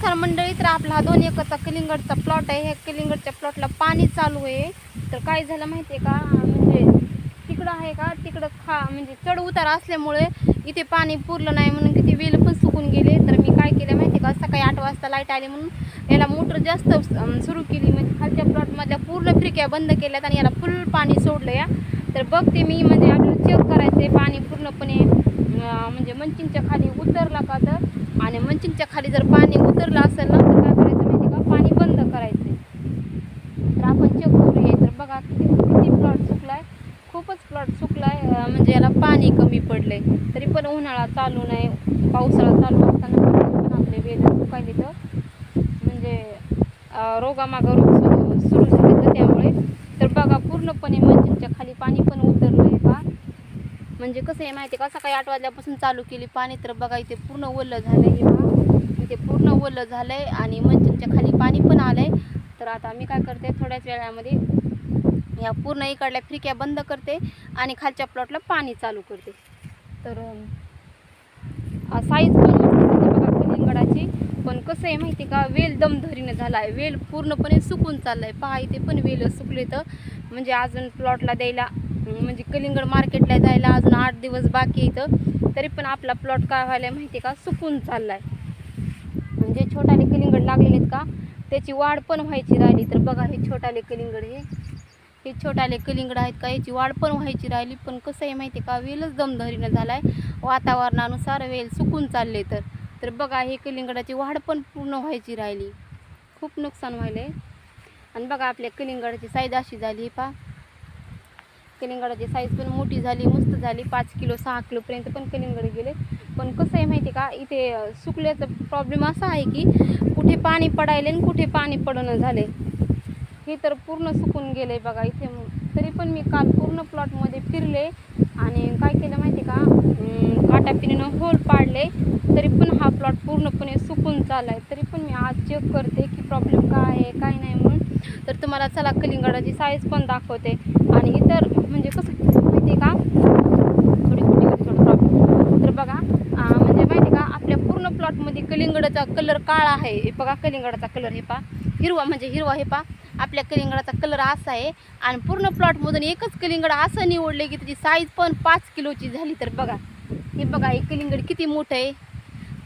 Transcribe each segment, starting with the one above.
तर मंडळी, तर आपला हा 2 एकरचा कलिंगडचा प्लॉट आहे. ह्या कलिंगडच्या प्लॉटला पाणी चालू आहे. तर काय झालं माहिती आहे का, म्हणजे तिकडं आहे का, तिकडं म्हणजे चढ उतार असल्यामुळे इथे पाणी पुरलं नाही म्हणून किती वेल पण सुकून गेले. तर मी काय केलं माहिती आहे का, सकाळी 8 वाजता लाईट आली म्हणून याला मोटर जास्त सुरू केली. म्हणजे खालच्या प्लॉटमधल्या पूर्ण फ्रिक्या बंद केल्यात आणि याला फुल पाणी सोडलं या. तर बघते मी, म्हणजे आपल्याला चेक करायचं आहे पाणी पूर्णपणे म्हणजे मंचिंगच्या खाली उतरला का. तर आणि मंचिंगच्या खाली जर पाणी उतरलं असेल ना, तर काय करायचं माहिती का, पाणी बंद करायचं. तर आपण चेक करूया. तर बघा किती प्लॉट सुकलाय, खूपच प्लॉट सुकलाय. म्हणजे याला पाणी कमी पडलंय. तरी पण उन्हाळा चालू नाही, पावसाळा चालू असताना पण आपले वेल सुकायले. तर म्हणजे रोगामागं रोग सुरू झाले. तर त्यामुळे तर बघा पूर्णपणे मंचिंगच्या खाली पाणी पण उतरलंय का. म्हणजे कसं आहे माहिती आहे का, सकाळी 8 वाजल्यापासून चालू केली पाणी. तर बघा इथे पूर्ण ओलं झालं आहे. बघा इथे पूर्ण ओलं झालं आहे आणि मंचिंगच्या खाली पाणी पण आलं आहे. तर आता मी काय करते, थोड्याच वेळामध्ये या पूर्ण इकडल्या फ्रिक्या बंद करते आणि खालच्या प्लॉटला पाणी चालू करते. तर साईज पण मस्त झाली बघा कलिंगडाची. पण कसं आहे माहिती आहे का, वेल दमधरीनं झाला आहे, वेल पूर्णपणे सुकून चाललं आहे. पहा इथे पण वेल सुकले. तर म्हणजे अजून प्लॉटला द्यायला, म्हणजे कलिंगड मार्केटला जायला अजून 8 दिवस बाकी इथं. तरी पण आपला प्लॉट काय व्हायला आहे माहिती आहे का, सुकून चालला आहे. म्हणजे छोटाले कलिंगड लागलेले आहेत का, त्याची वाढ पण व्हायची राहिली. तर बघा हे छोटाले कलिंगड, हे छोटाले कलिंगड आहेत का, याची वाढ पण व्हायची राहिली. पण कसं आहे माहिती आहे का, वेलच दमधरीनं झाला आहे. वातावरणानुसार वेल सुकून चालले. तर बघा हे कलिंगडाची वाढ पण पूर्ण व्हायची राहिली. खूप नुकसान व्हायलं आहे. आणि बघा आपल्या कलिंगडाची साईज अशी झाली. पहा कलिंगडाची साईज पण मोठी झाली, मस्त झाली. 5 किलो 6 किलोपर्यंत पण कलिंगड गेले. पण कसं आहे माहिती आहे का, इथे सुकल्याचा प्रॉब्लेम असा आहे की कुठे पाणी पडायले आणि कुठे पाणी पडणं झाले. हे तर पूर्ण सुकून गेले बघा इथे. तरी पण मी काल पूर्ण प्लॉटमध्ये फिरले आणि काय केलं माहिती का, काटापिनीनं होल पाडले. तरी पण हा प्लॉट पूर्णपणे सुकून चालला आहे. तरी पण मी आज चेक करते की प्रॉब्लेम काय आहे काय नाही म्हणून. तर तुम्हाला चला कलिंगडाची साईज पण दाखवते. आणि इतर म्हणजे कसं माहिती आहे का, थोडी प्रॉब्लेम. तर बघा म्हणजे माहिती आहे का, आपल्या पूर्ण प्लॉटमध्ये कलिंगडाचा कलर काळा आहे. हे बघा कलिंगडाचा कलर, हे पहा हिरवा, म्हणजे हिरवा. हे पहा आपल्या कलिंगडाचा कलर असा आहे. आणि पूर्ण प्लॉटमधून एकच कलिंगड असं निवडले की त्याची साईज पण 5 किलोची झाली. तर बघा हे बघा, हे कलिंगड किती मोठं आहे.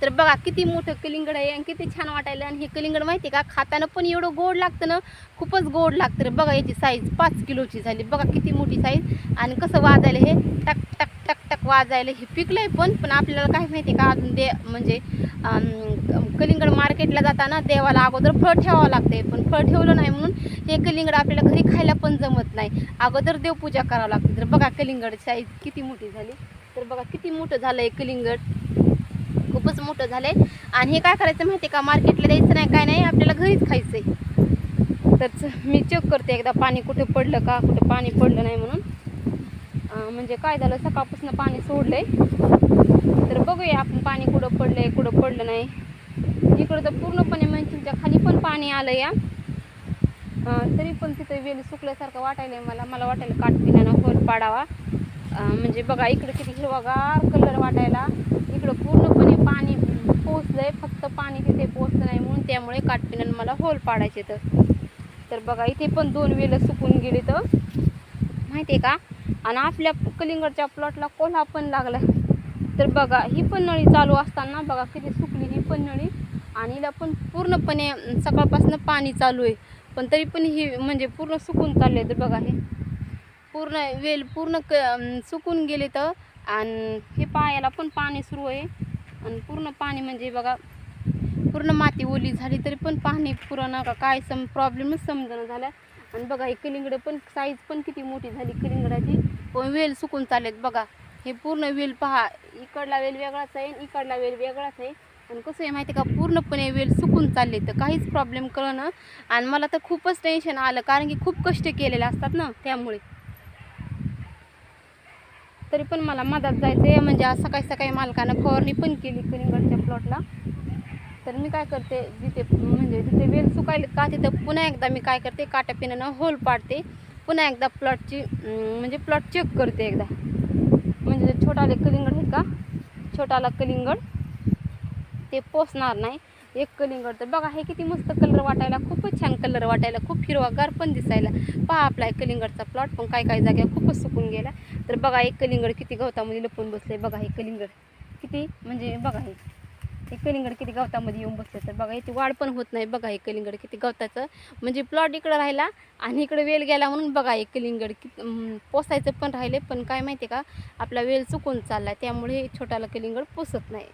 तर बघा किती मोठं कलिंगड आहे आणि किती छान वाटायला. आणि हे कलिंगड माहिती आहे का, खाताना पण एवढं गोड लागतं ना, खूपच गोड लागतं. तर बघा याची साईज 5 किलोची झाली. बघा किती मोठी साईज. आणि कसं वाजायला, हे टक टक टक टक वाजायला. हे पिकलंय पण आपल्याला काय माहिती आहे का, अजून म्हणजे कलिंगड मार्केटला जाताना देवाला अगोदर फळ ठेवावं लागते. पण फळ ठेवलं नाही म्हणून हे कलिंगड आपल्याला घरी खायला पण जमत नाही, अगोदर देवपूजा करावं लागते. तर बघा कलिंगड साईज किती मोठी झाली. तर बघा किती मोठं झालं आहे कलिंगड, खूपच मोठं झालं आहे. आणि हे काय करायचं माहिती आहे का, मार्केटला द्यायचं नाही काय नाही, आपल्याला घरीच खायचं आहे. तर मी चेक करते एकदा पाणी कुठे पडलं का, कुठे पाणी पडलं नाही म्हणून. म्हणजे काय झालं, सकाळपासून पाणी सोडलं आहे. तर बघूया आपण पाणी कुठं पडलं आहे कुठं पडलं नाही. इकडं तर पूर्णपणे मंचिंगच्या खाली पण पाणी आलं या. तरी पण तिथं वेल सुकल्यासारखं वाटायला आहे मला वाटायला काटपिण्यानं होल पाडावा. म्हणजे बघा इकडं किती हिरवागार कलर वाटायला. इकडं पूर्णपणे पाणी पोचलंय, फक्त पाणी तिथे पोचलं नाही म्हणून, त्यामुळे काटपिण्यानं मला होल पाडायचे. तर बघा इथे पण 2 वेल सुकून गेले तर माहिती आहे का. आणि आपल्या कलिंगडच्या प्लॉटला कोल्हा पण लागला. तर बघा ही पण नळी चालू असताना बघा किती सुकली ही पण नळी. आणि हिला पण पूर्णपणे सकाळपासून पाणी चालू आहे. पण तरी पण ही म्हणजे पूर्ण सुकून चालले. तर बघा हे पूर्ण वेल पूर्ण सुकून गेले. तर आणि हे पायाला पण पाणी सुरू आहे. आणि पूर्ण पाणी म्हणजे बघा पूर्ण माती ओली झाली. तरी पण पाणी पुरं का काय प्रॉब्लेमच समजणं झाला. आणि बघा हे कलिंगड पण साईज पण किती मोठी झाली कलिंगडाची, पण वेल सुकून चाललेत. बघा हे पूर्ण वेल पहा, इकडला वेल वेगळाच आहे इकडला वेल वेगळाच आहे. आणि कसं आहे माहिती आहे का, पूर्णपणे वेल सुकून चालले. तर काहीच प्रॉब्लेम कळलं. आणि मला तर खूपच टेन्शन आलं, कारण की खूप कष्ट केलेले असतात ना त्यामुळे. तरी पण मला मदत जायचं आहे. म्हणजे आज सकाळी सकाळी मालकानं फवारणी पण केली कलिंगडच्या प्लॉटला. तर मी काय करते, जिथे वेल सुकायले का तिथं पुन्हा एकदा मी काय करते, काटापिण्यानं होल पाडते. पुन्हा एकदा प्लॉटची म्हणजे प्लॉट चेक करते एकदा. म्हणजे छोटाले कलिंगड आहेत का, छोटाला कलिंगड ते पोचणार नाही. एक कलिंगड तर बघा हे किती मस्त कलर वाटायला, खूपच छान कलर वाटायला, खूप हिरवागार पण दिसायला. पहा आपला एक कलिंगडचा प्लॉट पण काय जाग्या खूपच सुकून गेला. तर बघा एक कलिंगड किती गवतामध्ये लपून बसले. बघा हे कलिंगड किती म्हणजे बघा हे कलिंगड किती गवतामध्ये येऊन बसले. तर बघा याची वाढ पण होत नाही. बघा हे कलिंगड किती गवताचं म्हणजे प्लॉट इकडं राहिला आणि इकडे वेल गेला म्हणून बघा हे कलिंगड किती पोसायचं पण राहिले. पण काय माहिती का आपला वेल चुकून चालला त्यामुळे छोटाला कलिंगड पोसत नाही.